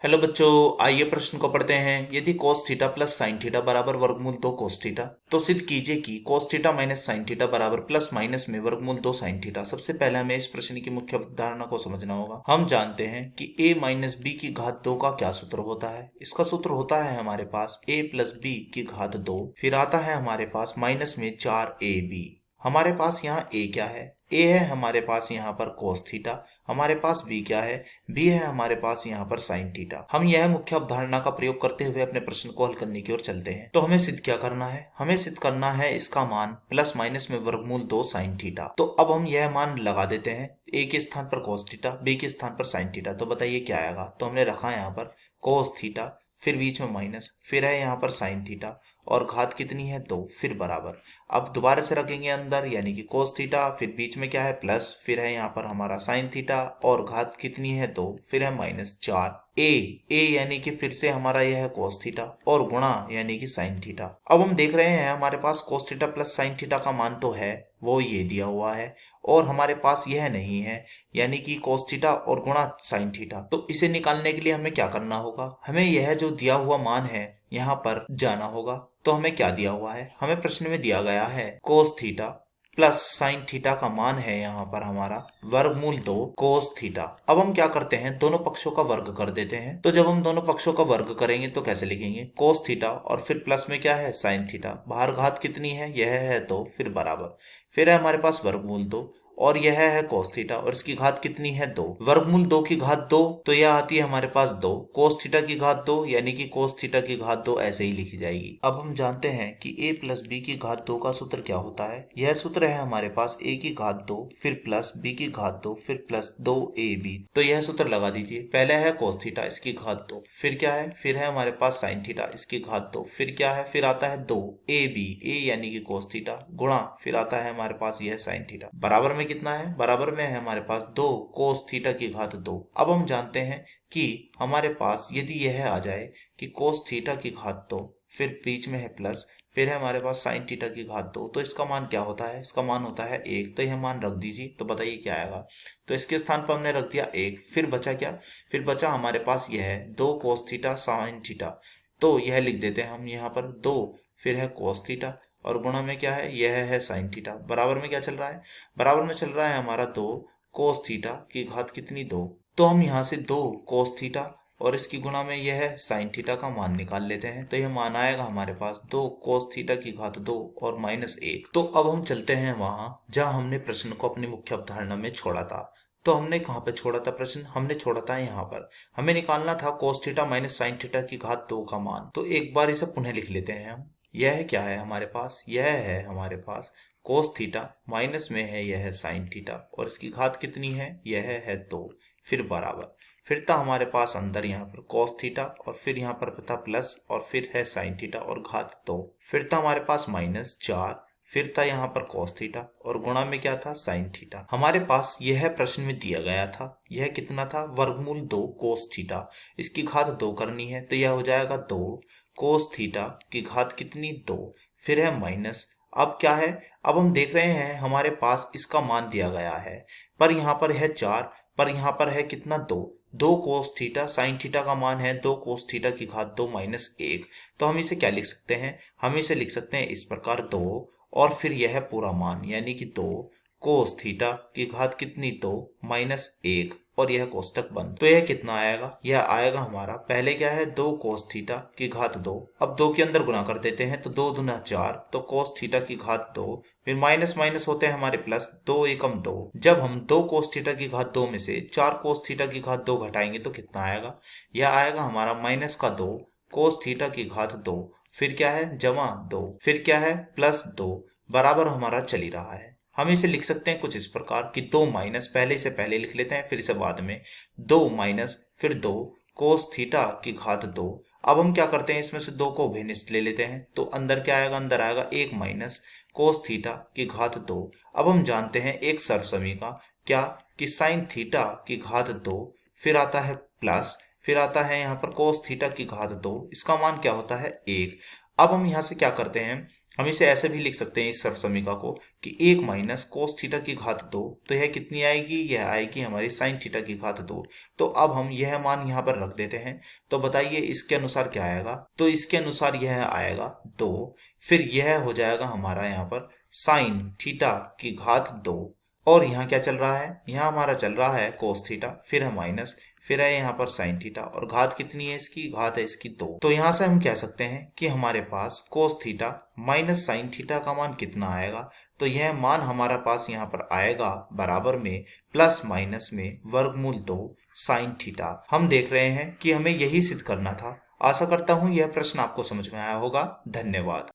Hello बच्चों, आइए प्रश्न को पढ़ते हैं। यदि cos theta plus sine theta बराबर वर्गमूल 2 cos थीटा, तो सिद्ध कीजिए कि cos theta minus sine theta बराबर प्लस माइनस में वर्गमूल 2 साइन थीटा। सबसे पहले हमें इस प्रश्न की मुख्य अवधारणा को समझना होगा। हम जानते हैं कि a माइनस बी की घात 2 का क्या सूत्र होता है। इसका सूत्र होता है हमारे पास a प्लस बी की घात 2, फिर आता है हमारे पास माइनस में 4ab। हमारे पास यहाँ a क्या है? a है हमारे पास यहाँ पर cos थीटा। हमारे पास b क्या है? b है हमारे पास यहाँ पर साइन थीटा। हम यह मुख्य अवधारणा का प्रयोग करते हुए अपने प्रश्न को हल करने की ओर चलते हैं। तो हमें सिद्ध क्या करना है? हमें सिद्ध करना है इसका मान प्लस माइनस में वर्गमूल 2 साइन थीटा। तो अब हम यह मान लगा देते हैं। a के स्थान पर cos थीटा, b के स्थान पर साइन थीटा। तो बताइए क्या आएगा? तो हमने रखा यहाँ पर cos थीटा, फिर बीच में माइनस, फिर है यहाँ पर साइन थीटा और घात कितनी है 2, फिर बराबर। अब दोबारा से रखेंगे अंदर, यानी कि cos थीटा, फिर बीच में क्या है प्लस, फिर है यहाँ पर हमारा साइन थीटा और घात कितनी है 2, फिर है माइनस 4। ए यानी कि फिर से हमारा यह है cos थीटा और गुणा यानी कि साइन थीटा। अब हम देख रहे हैं हमारे पास cos theta plus sign theta का मान तो है, वो ये दिया हुआ है, और हमारे पास यह नहीं है, यानी कि cos थीटा और गुणा साइन थीटा। तो इसे निकालने के लिए हमें क्या करना होगा? हमें यह जो दिया हुआ मान है यहाँ पर जाना होगा। तो हमें क्या दिया हुआ है? हमें प्रश्न में दिया गया है cos theta plus sign theta का मान है यहाँ पर हमारा वर्गमूल 2 cos थीटा। अब हम क्या करते हैं? दोनों पक्षों का वर्ग कर देते हैं। तो जब हम दोनों पक्षों का वर्ग करेंगे तो कैसे लिखेंगे? cos थीटा और फिर प्लस में क्या है साइन थीटा, बाहर घात कितनी है यह है 2, फिर बराबर, फिर है हमारे पास वर्गमूल 2 और यह है cos थीटा और इसकी घात कितनी है 2। वर्गमूल 2 की घात 2, तो यह आती है हमारे पास 2। cos थीटा की घात 2 यानी कि cos थीटा की घात 2 ऐसे ही लिखी जाएगी। अब हम जानते हैं कि a प्लस बी की घात 2 का सूत्र क्या होता है। यह सूत्र है हमारे पास a की घात 2, फिर प्लस b की घात 2, फिर प्लस 2ab। तो यह सूत्र लगा दीजिए। पहले है cos थीटा, इसकी घात 2, फिर क्या है? फिर है हमारे पास साइन थीटा, इसकी घात 2, फिर क्या है? फिर आता है 2ab, a यानी कि cos थीटा, गुणा फिर आता है हमारे पास यह साइन थीटा। बराबर में कितना है? बराबर में है हमारे पास 2 cos थीटा की घात 2। अब हम जानते हैं कि हमारे पास यदि यह आ जाए कि cos थीटा की घात 2, फिर बीच में है प्लस, फिर है हमारे पास साइन थीटा की घात 2, तो इसका मान क्या होता है? इसका मान होता है 1। तो यह मान रख दीजिए। तो बताइए क्या आएगा? तो इसके स्थान पर हमने रख दिया 1। फिर बचा क्या? फिर बचा हमारे पास यह है 2 cos थीटा साइन थीटा। तो यह लिख देते हैं हम यहाँ पर 2, फिर है cos थीटा और गुणा में क्या है? यह है साइन थीटा। बराबर में क्या चल रहा है? बराबर में चल रहा है हमारा 2 cos थीटा की घात कितनी 2। तो हम यहाँ से 2 cos थीटा और इसकी गुणा में यह है साइन थीटा का मान निकाल लेते हैं। तो यह मान आएगा हमारे पास 2 cos थीटा की घात 2 और माइनस 1। तो अब हम चलते हैं वहां जहां हमने प्रश्न को अपनी मुख्य अवधारणा में छोड़ा था। तो हमने कहाँ पे छोड़ा था प्रश्न? हमने छोड़ा था यहाँ पर। हमें निकालना था cos theta minus sine theta की घात 2 का मान। तो एक बार इसे पुनः लिख लेते हैं हम। यह क्या है हमारे पास? यह है हमारे पास cos थीटा, माइनस में है यह है साइन थीटा और इसकी घात कितनी है? यह है 2, फिर बराबर, फिर था हमारे पास अंदर यहाँ पर cos थीटा और फिर यहाँ पर था प्लस और फिर है साइन थीटा और घात 2, फिर था हमारे पास माइनस 4, फिर था यहाँ पर cos थीटा और गुणा में क्या था? Sine theta. हमारे पास यह प्रश्न में दिया गया था। यह कितना था? वर्गमूल 2 cos थीटा, इसकी घात 2 करनी है तो यह हो जाएगा 2 cos थीटा की घात कितनी 2, फिर है माइनस। अब क्या है? अब हम देख रहे हैं हमारे पास इसका मान दिया गया है, पर यहाँ पर है 4, पर यहाँ पर है कितना 2 cos थीटा साइन थीटा का मान है 2 cos थीटा की घात 2 माइनस 1। तो हम इसे क्या लिख सकते हैं? हम इसे लिख सकते हैं इस प्रकार 2 और फिर यह पूरा मान यानी कि 2 cos थीटा की घात कितनी 2 माइनस 1 और यह कोष्टक बंद। तो यह कितना आएगा? यह आएगा हमारा, पहले क्या है 2 cos थीटा की घात 2, अब 2 के अंदर गुणा कर देते हैं तो 2 दूना 4, तो cos थीटा की घात 2, फिर माइनस माइनस होते हैं हमारे प्लस, 2 एकम 2। जब हम 2 cos थीटा की घात 2 में से 4 cos थीटा की घात 2 घटाएंगे तो कितना आएगा? यह आएगा हमारा माइनस का 2 cos थीटा की घात 2, फिर क्या है जमा 2, फिर क्या है प्लस 2, बराबर हमारा चल ही रहा है। हम इसे लिख सकते हैं कुछ इस प्रकार कि 2 माइनस, पहले से पहले लिख लेते हैं फिर से बाद में, 2 माइनस फिर 2 cos थीटा की घात 2। अब हम क्या करते हैं? इसमें से 2 को भिन्नस्थ ले लेते हैं तो अंदर क्या आएगा? अंदर आएगा 1 माइनस cos थीटा की घात 2। अब हम जानते हैं एक सर्वसमी का क्या, कि साइन थीटा की घात 2, फिर आता है प्लस, फिर आता है यहाँ पर cos थीटा की घात 2, इसका मान क्या होता है? 1। अब हम यहाँ से क्या करते हैं? हम इसे ऐसे भी लिख सकते हैं इस सर्वसमीका को कि 1 माइनस कोस थीटा की घात 2, तो यह कितनी आएगी, यह आएगी हमारी साइन थीटा की घात 2। तो अब हम यह मान यहाँ पर रख देते हैं। तो बताइए इसके अनुसार क्या आएगा, तो इसके अनुसार यह आएगा 2, फिर यह हो जाएगा हमारा यहाँ पर साइन थीटा की घात 2, और यहाँ क्या चल रहा है, यहाँ हमारा चल रहा है कोस थीटा, फिर है माइनस, फिर है यहाँ पर साइन थीटा, और घात कितनी है इसकी, घात है इसकी 2। तो यहाँ से हम कह सकते हैं कि हमारे पास cos theta minus sine theta का मान कितना आएगा, तो यह मान हमारा पास यहाँ पर आएगा बराबर में प्लस माइनस में वर्गमूल 2 साइन थीटा। हम देख रहे हैं कि हमें यही सिद्ध करना था। आशा करता हूँ यह प्रश्न आपको समझ में आया होगा। धन्यवाद।